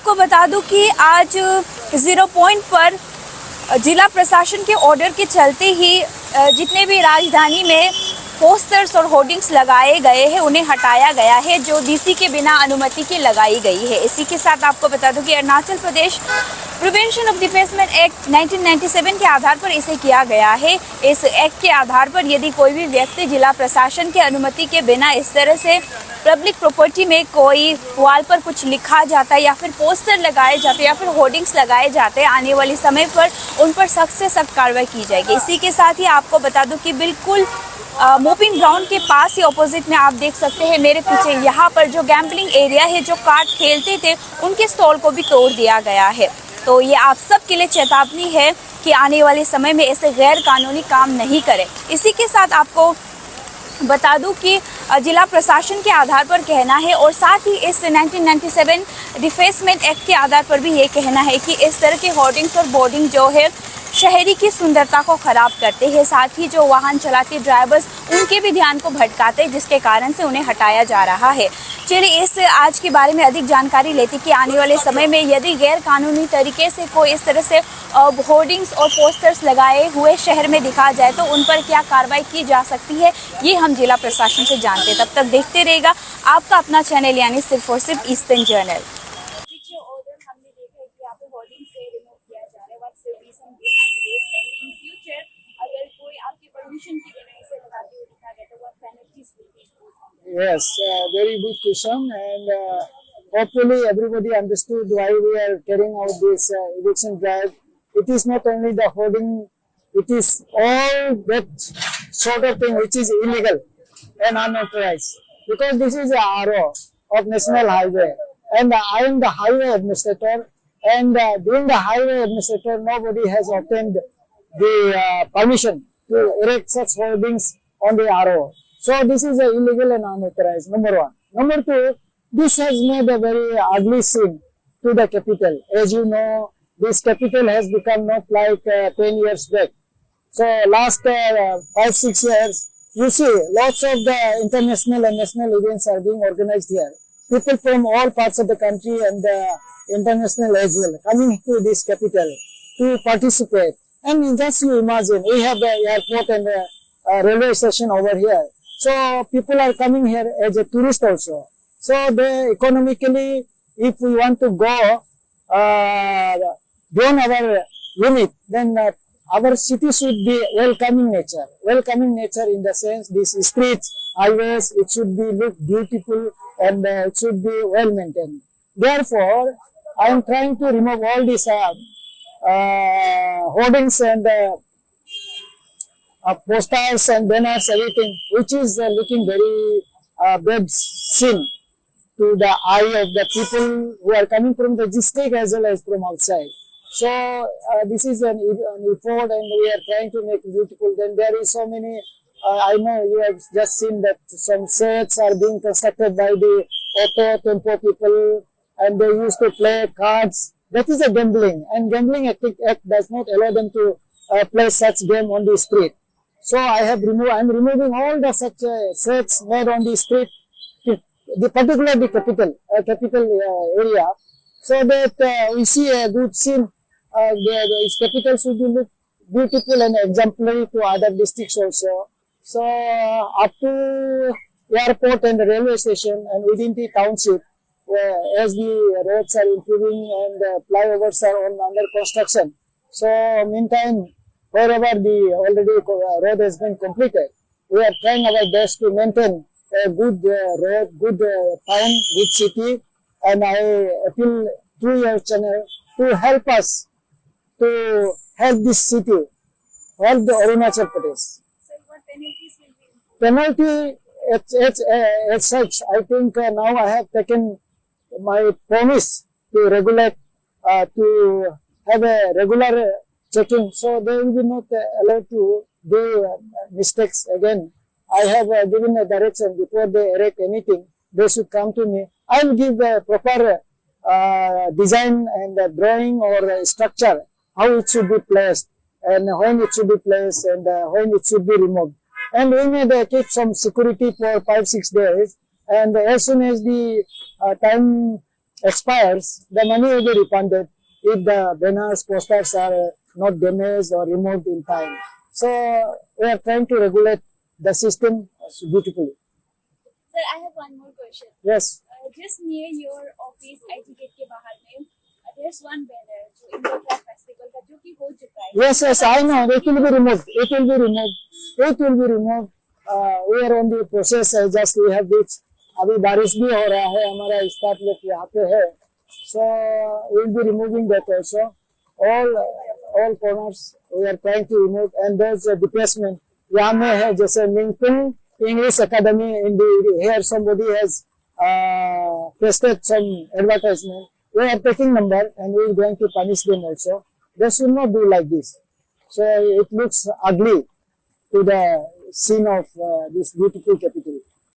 आपको बता दूं कि आज 0 पॉइंट पर जिला प्रशासन के ऑर्डर के चलते ही जितने भी राजधानी में पोस्टर्स और होर्डिंग्स लगाए गए हैं उन्हें हटाया गया है, जो डीसी के बिना अनुमति के लगाई गई है। इसी के साथ आपको बता दूं कि Arunachal Pradesh prevention of defacement act 1997 के आधार पर इसे किया गया है। इस एक्ट के आधार पर यदि कोई भी व्यक्ति जिला प्रशासन के अनुमति के बिना इस तरह से पब्लिक प्रॉपर्टी में कोई वॉल पर कुछ लिखा जाता है या फिर पोस्टर लगाए जाते या फिर होर्डिंग्स लगाए जाते हैं, आने वाले समय पर उन पर सख्त से सख्त कार्रवाई की जाएगी। इसी के साथ ही आपको बता दूं कि बिल्कुल मोपिंग ग्राउंड के पास ही ऑपोजिट में आप देख सकते हैं मेरे पीछे, यहाँ पर जो गैम्बलिंग एरिया है, जो कार्ड खेलते थे उनके स्टॉल को भी तोड़ दिया गया है। तो ये आप सब के लिए चेतावनी है कि आने वाले समय में ऐसे गैर कानूनी काम नहीं करें। इसी के साथ आपको बता दूं कि जिला प्रशासन के आधार पर कहना है और साथ ही इस 1997 डिफेसमेंट एक्ट के आधार पर भी ये कहना है कि इस तरह के होर्डिंग्स और बोर्डिंग जो है शहरी की सुंदरता को ख़राब करते हैं, साथ ही जो वाहन चलाते ड्राइवर्स उनके भी ध्यान को भटकाते हैं, जिसके कारण से उन्हें हटाया जा रहा है। चलिए इस आज के बारे में अधिक जानकारी लेते कि आने वाले समय में यदि गैर कानूनी तरीके से कोई इस तरह से होर्डिंग्स और पोस्टर्स लगाए हुए शहर में दिखा जाए तो उन पर क्या कार्रवाई की जा सकती है, ये हम जिला प्रशासन से जानते हैं। तब तक देखते रहेगा आपका अपना चैनल यानी सिर्फ और सिर्फ eastern journal. Yes, very good question, and hopefully everybody understood why we are carrying out this eviction drive. It is not only the hoarding, it is all that sort of thing which is illegal and unauthorized. Because this is a RO of National Highway, and I am the highway administrator, and being the highway administrator, nobody has obtained the permission to erect such hoardings on the RO. So this is illegal and unauthorized, number one. Number two, this has made a very ugly scene to the capital. As you know, this capital has become not like 10 years back. So last 5-6 years, you see lots of the international and national events are being organized here. People from all parts of the country and international as well coming to this capital to participate. And just you imagine, we have the airport and the railway station over here. So people are coming here as a tourist also. So they economically, if we want to go beyond our limit, then our city should be welcoming nature. Welcoming nature in the sense, these streets, highways, it should be look beautiful and it should be well maintained. Therefore, I am trying to remove all these hoardings and posters and banners, everything, which is looking very bad scene to the eye of the people who are coming from the district as well as from outside. So this is an effort and we are trying to make it beautiful. Then there is so many, I know you have just seen that some sets are being constructed by the auto tempo people and they used to play cards. That is a gambling, and gambling act does not allow them to play such game on the street. So I am removing all the such sets made on the street, particularly capital area, so that we see a good scene. The capital should be look beautiful and exemplary to other districts also. So up to airport and the railway station and within the township, as the roads are improving and the flyovers are under construction. So meantime, wherever the already road has been completed, we are trying our best to maintain a good road, good town, good city, and I appeal to your channel to help us to help this city, help the Arunachalpradesh. So what penalties will be? Penalty as such, I think now I have taken my promise to regulate, to have a regular checking, so they will be not allowed to do mistakes again. I have given a direction before they erect anything, they should come to me. I will give a proper design and drawing or structure, how it should be placed and when it should be placed and when it should be removed. And we may keep some security for 5-6 days, and as soon as the time expires, the money will be refunded if the banners, posters are not damaged or removed in time. So we are trying to regulate the system beautifully. Sir, I have one more question. Yes. Just near your office, IT gate के बाहर में, there's one banner जो indoor craft festival का जो कि हो चुका है. Yes, yes, I know. It will be removed. It will be removed. It will be removed. We are on the process. Just we have this. अभी बारिश भी हो रहा है, हमारा स्टाफ लोग यहाँ पे है. So we will be removing that also. All corners we are trying to remove, and there's a depressment. यहाँ में है जैसे linking English Academy in the here somebody has pasted some advertisement. We are taking number and we are going to punish them also. They should not do like this. So it looks ugly to the scene of this beautiful capital.